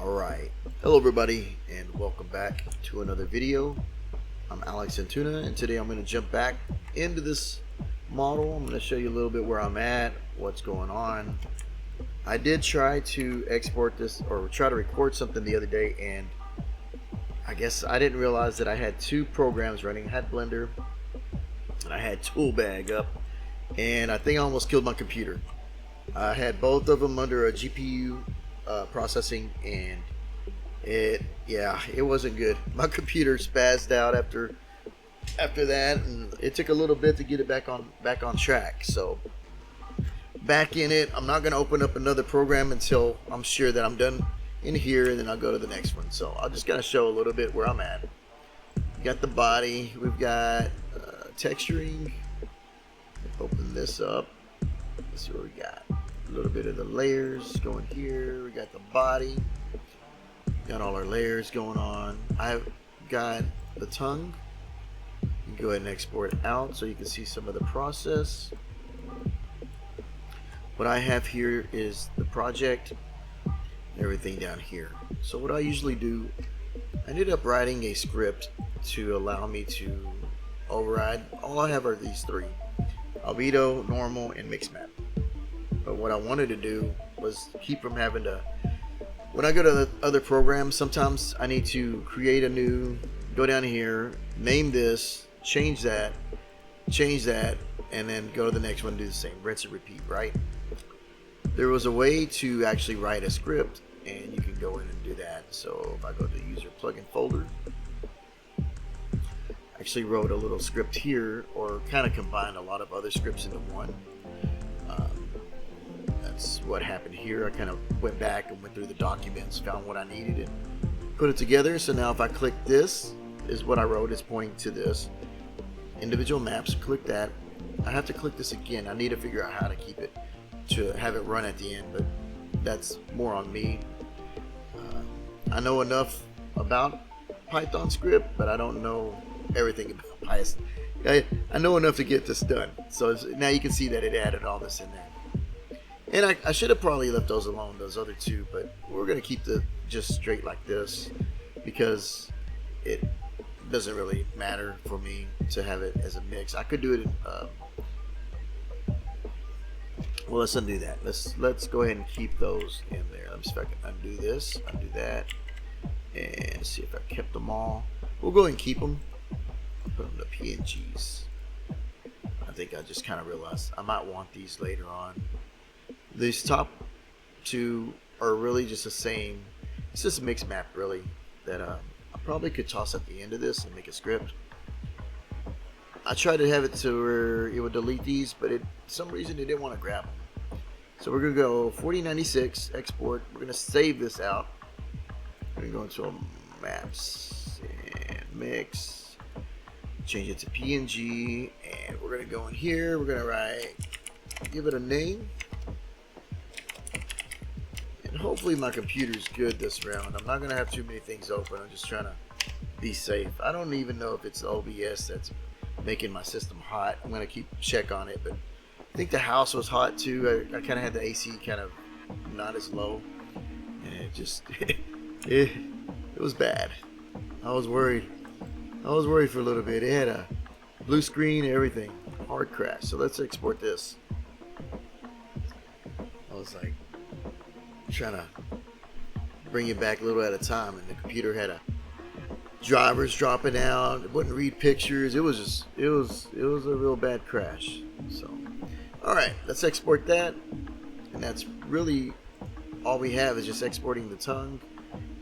Alright, hello everybody and welcome back to another video. I'm Alex Antuna and today I'm going to jump back into this model. I'm going to show you a little bit where I'm at, what's going on. I did try to export this or try to record something the other day, and I guess I didn't realize that I had two programs running. I had Blender and I had Toolbag up, and I think I almost killed my computer. I had both of them under a GPU processing, and it wasn't good. My computer spazzed out after that, and it took a little bit to get it back on track. So back in it, I'm not going to open up another program until I'm sure that I'm done in here, and then I'll go to the next one. So I'll just kind of show a little bit where I'm at. We got the body, we've got texturing. Open this up. Let's see what we got. A little bit of the layers going here. We got the body. Got all our layers going on. I've got the tongue. You can go ahead and export it out so you can see some of the process. What I have here is the project, everything down here. So what I usually do, I ended up writing a script to allow me to override. All I have are these three: albedo, normal, and mix map. But what I wanted to do was keep from having to, when I go to the other programs, sometimes I need to create a new, go down here, name this, change that, and then go to the next one and do the same, rinse and repeat, right? There was a way to actually write a script, and you can go in and do that. So if I go to the user plugin folder, I actually wrote a little script here, or kind of combined a lot of other scripts into one. That's what happened here. I kind of went back and went through the documents, found what I needed, and put it together. So now if I click this, is what I wrote. It's pointing to this individual maps. Click that. I have to click this again. I need to figure out how to keep it, to have it run at the end, but that's more on me. I know enough about Python script, but I don't know everything about Python. I know enough to get this done. So now you can see that it added all this in there. And I should have probably left those alone, those other two, but we're going to keep the just straight like this because it doesn't really matter for me to have it as a mix. I could do it in, well, let's undo that. Let's go ahead and keep those in there. Let me see if I can undo this, undo that, and see if I kept them all. We'll go ahead and keep them. Put them to PNGs. I think I just kind of realized I might want these later on. These top two are really just the same. It's just a mix map, really, that I probably could toss at the end of this and make a script. I tried to have it to where it would delete these, but for some reason it didn't want to grab them. So we're going to go 4096, export. We're going to save this out. We're going to go into maps and mix. Change it to PNG, and we're going to go in here. We're going to give it a name. Hopefully my computer's good this round. I'm not going to have too many things open. I'm just trying to be safe. I don't even know if it's OBS that's making my system hot. I'm going to keep check on it, but I think the house was hot too. I kind of had the AC kind of not as low, and it just it was bad. I was worried for a little bit. It had a blue screen and everything. Hard crash. So let's export this. I was like trying to bring it back a little at a time, and the computer had drivers dropping out. It wouldn't read pictures. It was a real bad crash. So all right, let's export that, and that's really all we have is just exporting the tongue,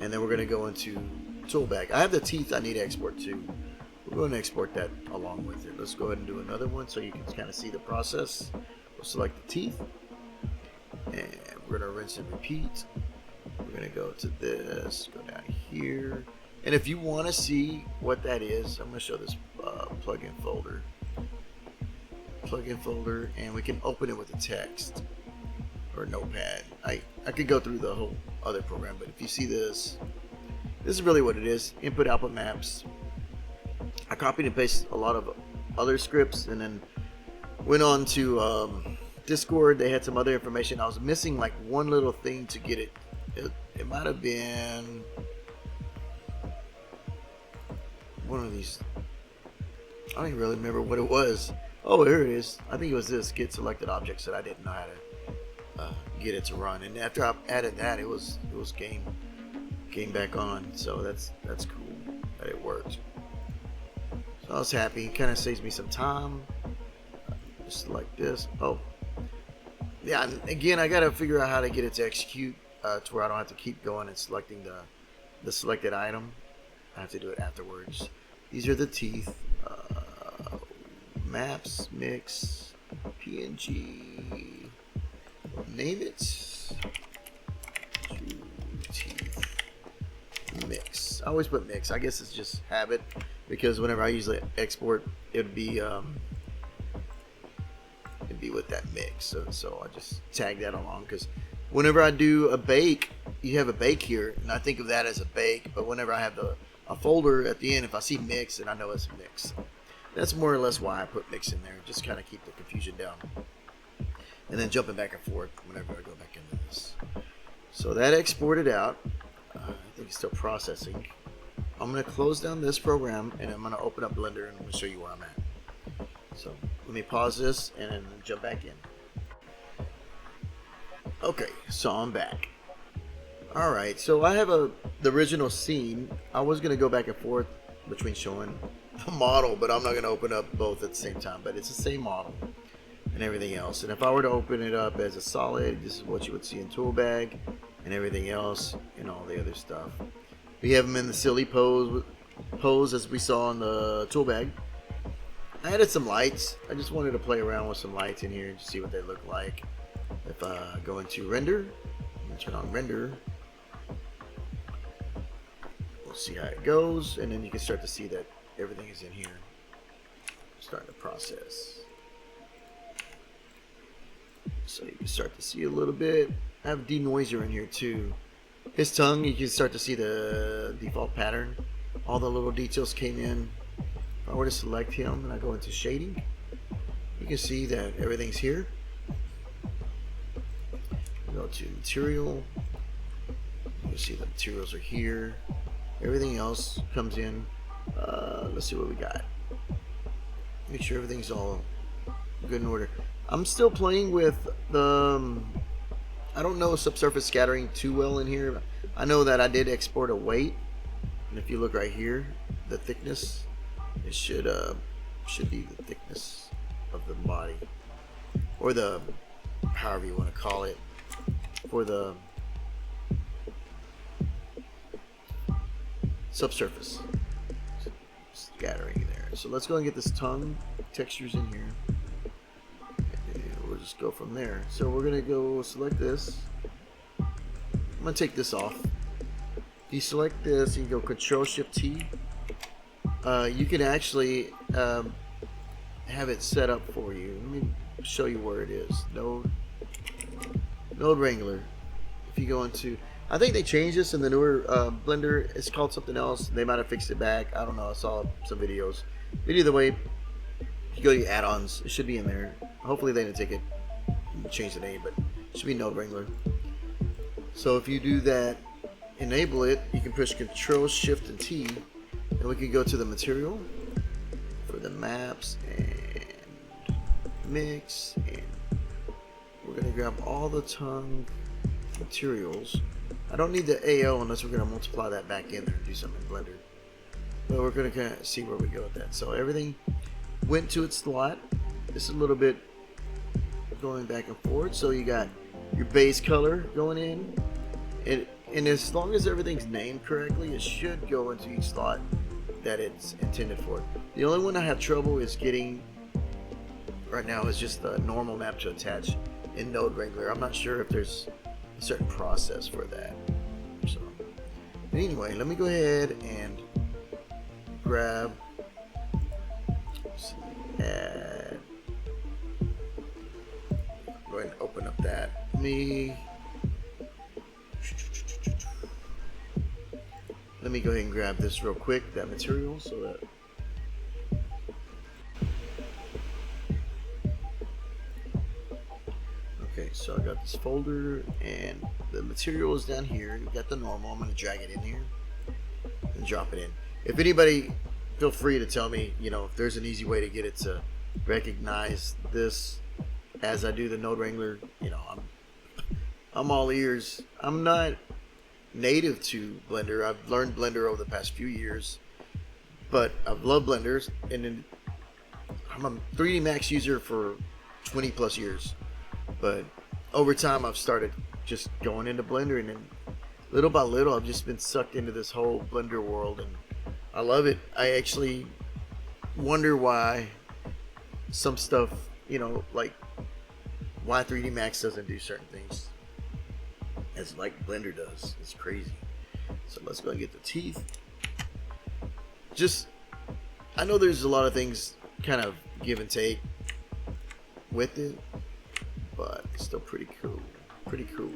and then we're going to go into Toolbag. I have the teeth I need to export too. We're going to export that along with it. Let's go ahead and do another one so you can kind of see the process. We'll select the teeth, and we're going to rinse and repeat. We're going to go to this, go down here. And if you want to see what that is, I'm going to show this plugin folder. Plugin folder, and we can open it with a text or notepad. I could go through the whole other program, but if you see this is really what it is. Input output maps. I copied and pasted a lot of other scripts, and then went on to Discord. They had some other information. I was missing like one little thing to get it It might have been one of these. I don't even really remember what it was. Oh, here it is. I think it was this get selected objects that I didn't know how to get it to run. And after I added that, it was game back on. So that's cool that it worked. So I was happy. It kind of saves me some time. Just like this. Oh, yeah. And again, I got to figure out how to get it to execute to where I don't have to keep going and selecting the selected item. I have to do it afterwards. These are the teeth. Maps, mix, PNG. Name it. Teeth. Mix. I always put mix. I guess it's just habit because whenever I usually export, it'd be with that mix. So I just tag that along because whenever I do a bake, you have a bake here, and I think of that as a bake. But whenever I have a folder at the end, if I see mix, and I know it's a mix. That's more or less why I put mix in there, just kind of keep the confusion down. And then jumping back and forth whenever I go back into this. So that exported out. I think it's still processing. I'm going to close down this program and I'm going to open up Blender and I'm going to show you where I'm at. So let me pause this and then jump back in. Okay, so I'm back. Alright, so I have the original scene. I was going to go back and forth between showing the model, but I'm not going to open up both at the same time. But it's the same model and everything else. And if I were to open it up as a solid, this is what you would see in Toolbag and everything else and all the other stuff. We have them in the silly pose as we saw in the Toolbag. I added some lights. I just wanted to play around with some lights in here and see what they look like. If I go into render and turn on render, we'll see how it goes, and then you can start to see that everything is in here. Starting to process. So you can start to see a little bit. I have denoiser in here too. His tongue, you can start to see the default pattern. All the little details came in. If I were to select him and I go into shading, you can see that everything's here. Go to material. You can see the materials are here. Everything else comes in. Let's see what we got. Make sure everything's all good in order. I'm still playing with the I don't know subsurface scattering too well in here. I know that I did export a weight, and if you look right here, the thickness, it should be the thickness of the body, or the however you want to call it, for the subsurface scattering there. So let's go and get this tongue textures in here. We'll just go from there. So we're gonna go select this. I'm gonna take this off. Deselect this. You can go Control Shift T. You can actually have it set up for you. Let me show you where it is. Node Wrangler. If you go into, I think they changed this in the newer Blender. It's called something else. They might have fixed it back. I don't know. I saw some videos. But either way, if you go to your add-ons, it should be in there. Hopefully they didn't take it and change the name, but it should be Node Wrangler. So if you do that, enable it, you can push Control Shift and T, and we can go to the material for the maps and mix, and we're gonna grab all the tongue materials. I don't need the AO unless we're gonna multiply that back in there and do something in Blender. But we're gonna kind of see where we go with that. So everything went to its slot. This is a little bit going back and forth. So you got your base color going in, and as long as everything's named correctly, it should go into each slot that it's intended for. The only one I have trouble is getting right now is just the normal map to attach in Node Wrangler. I'm not sure if there's a certain process for that. So anyway, let me go ahead and grab add. Go ahead and open up that. Let me go ahead and grab this real quick, that material, so that Okay, so I got this folder and the material is down here. You got the normal. I'm going to drag it in here and drop it in. If anybody, feel free to tell me, you know, if there's an easy way to get it to recognize this as I do the Node Wrangler. You know, I'm all ears. I'm not native to Blender. I've learned Blender over the past few years, but I've loved Blender, and then I'm a 3D Max user for 20 plus years. But over time, I've started just going into Blender, and then little by little, I've just been sucked into this whole Blender world, and I love it. I actually wonder why some stuff, you know, like why 3D Max doesn't do certain things as like Blender does. It's crazy. So let's go and get the teeth. Just, I know there's a lot of things kind of give and take with it, but it's still pretty cool. Pretty cool.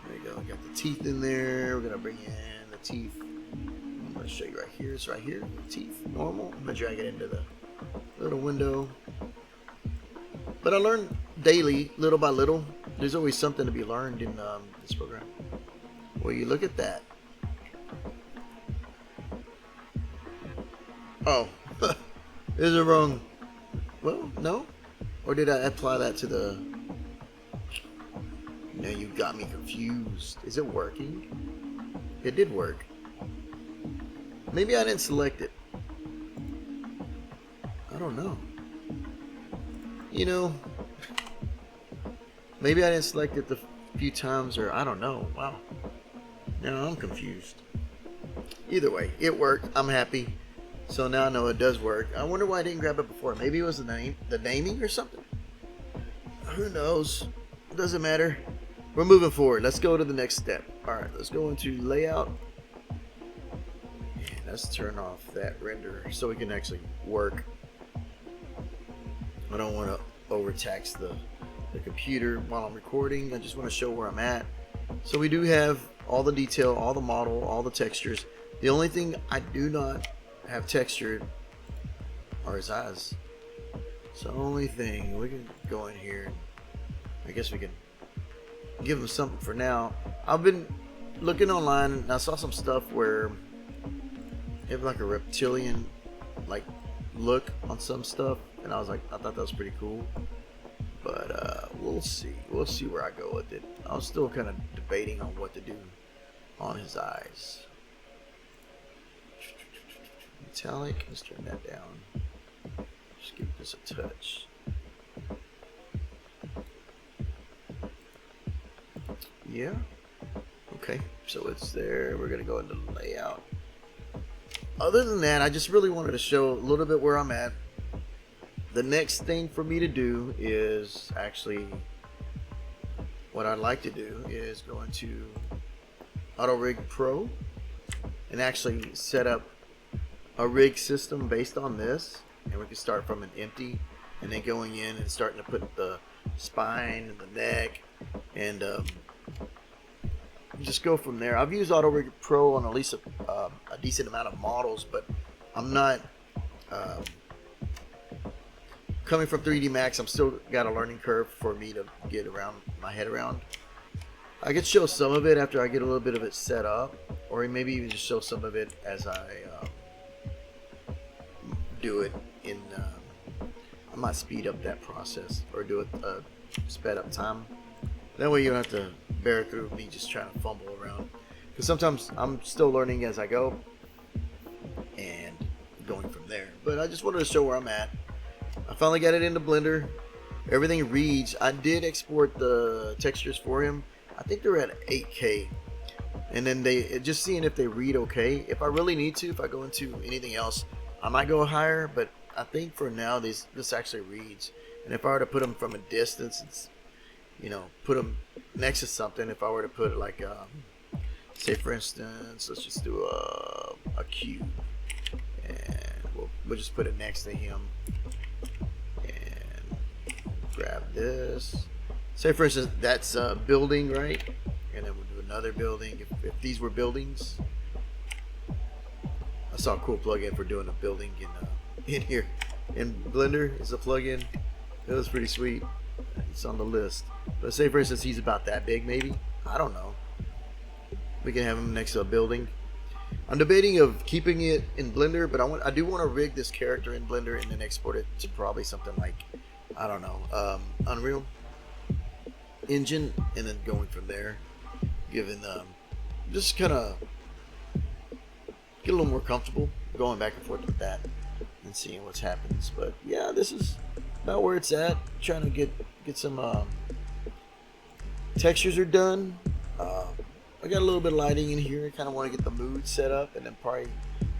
There you go. Got the teeth in there. We're gonna bring in the teeth. I'm gonna show you right here. It's right here. The teeth, normal. I'm gonna drag it into the little window. But I learn daily, little by little. There's always something to be learned in this program. Well, you look at that. Oh, is it wrong? Well, no. Or did I apply that to the... No, you got me confused. Is it working? It did work. Maybe I didn't select it. I don't know. You know, maybe I didn't select it the few times, or I don't know. Wow. Now I'm confused. Either way, it worked. I'm happy. So now I know it does work. I wonder why I didn't grab it before. Maybe it was the naming or something. Who knows? It doesn't matter. We're moving forward. Let's go to the next step. All right, let's go into layout. And let's turn off that render so we can actually work. I don't want to overtax the computer while I'm recording. I just want to show where I'm at. So we do have all the detail, all the model, all the textures. The only thing I do not have textured are his eyes. It's the only thing. We can go in here. I guess we can give him something for now. I've been looking online and I saw some stuff where it was like a reptilian like look on some stuff, and I was like, I thought that was pretty cool. But we'll see. We'll see where I go with it. I was still kind of debating on what to do on his eyes. Metallic, let's turn that down. Just give this a touch. Yeah. Okay, so it's there. We're gonna go into layout. Other than that, I just really wanted to show a little bit where I'm at. The next thing for me to do is actually, what I'd like to do is go into AutoRig Pro and actually set up a rig system based on this, and we can start from an empty and then going in and starting to put the spine and the neck and just go from there. I've used AutoRig Pro on at least a decent amount of models, but I'm not coming from 3D Max. I'm still got a learning curve for me to get around my head around. I could show some of it after I get a little bit of it set up, or maybe even just show some of it as I do it in I might speed up that process or do it sped up time. That way you don't have to bear through me just trying to fumble around, because sometimes I'm still learning as I go and going from there. But I just wanted to show where I'm at. I finally got it into Blender. Everything reads. I did export the textures for him. I think they're at 8K, and then they just seeing if they read okay. If I really need to, if I go into anything else, I might go higher, but I think for now this actually reads. And if I were to put them from a distance, it's, you know, put them next to something. If I were to put it like say for instance, let's just do a cube, and we'll just put it next to him and grab this. Say for instance that's a building, right? And then we'll do another building. If these were buildings, I saw a cool plugin for doing a building in here in Blender. It's a plugin. It was pretty sweet. It's on the list. But say for instance he's about that big, maybe. I don't know. We can have him next to a building. I'm debating of keeping it in Blender, but I do want to rig this character in Blender and then export it to probably something like, I don't know, Unreal Engine, and then going from there, giving just kind of get a little more comfortable going back and forth with that and seeing what happens. But yeah, this is about where it's at. Trying to get some textures are done. I got a little bit of lighting in here. I kind of want to get the mood set up, and then probably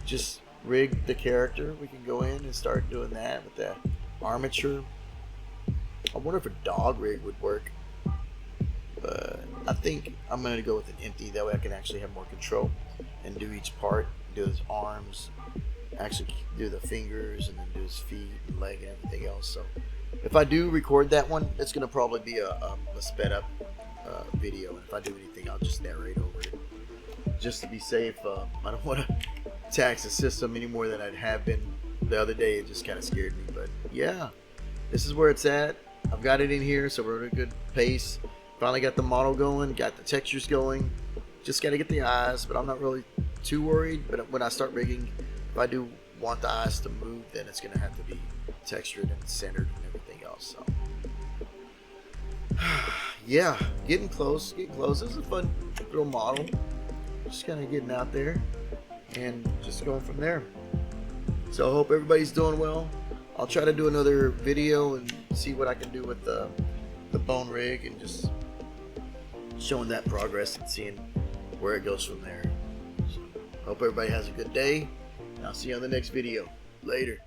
just rig the character. We can go in and start doing that with that armature. I wonder if a dog rig would work, but I think I'm going to go with an empty. That way I can actually have more control and do each part, do his arms, actually do the fingers, and then do his feet and leg and everything else. So if I do record that one, it's going to probably be a sped up video, and if I do anything, I'll just narrate over it just to be safe. I don't want to tax the system any more than I have been the other day. It just kind of scared me, but yeah, this is where it's at. I've got it in here, so we're at a good pace. Finally got the model going, got the textures going, just got to get the eyes, but I'm not really too worried. But when I start rigging, if I do want the eyes to move, then it's going to have to be textured and centered and everything else. So yeah, getting close. This is a fun little model. Just kind of getting out there and just going from there. So I hope everybody's doing well. I'll try to do another video and see what I can do with the bone rig and just showing that progress and seeing where it goes from there. So hope everybody has a good day, and I'll see you on the next video. Later.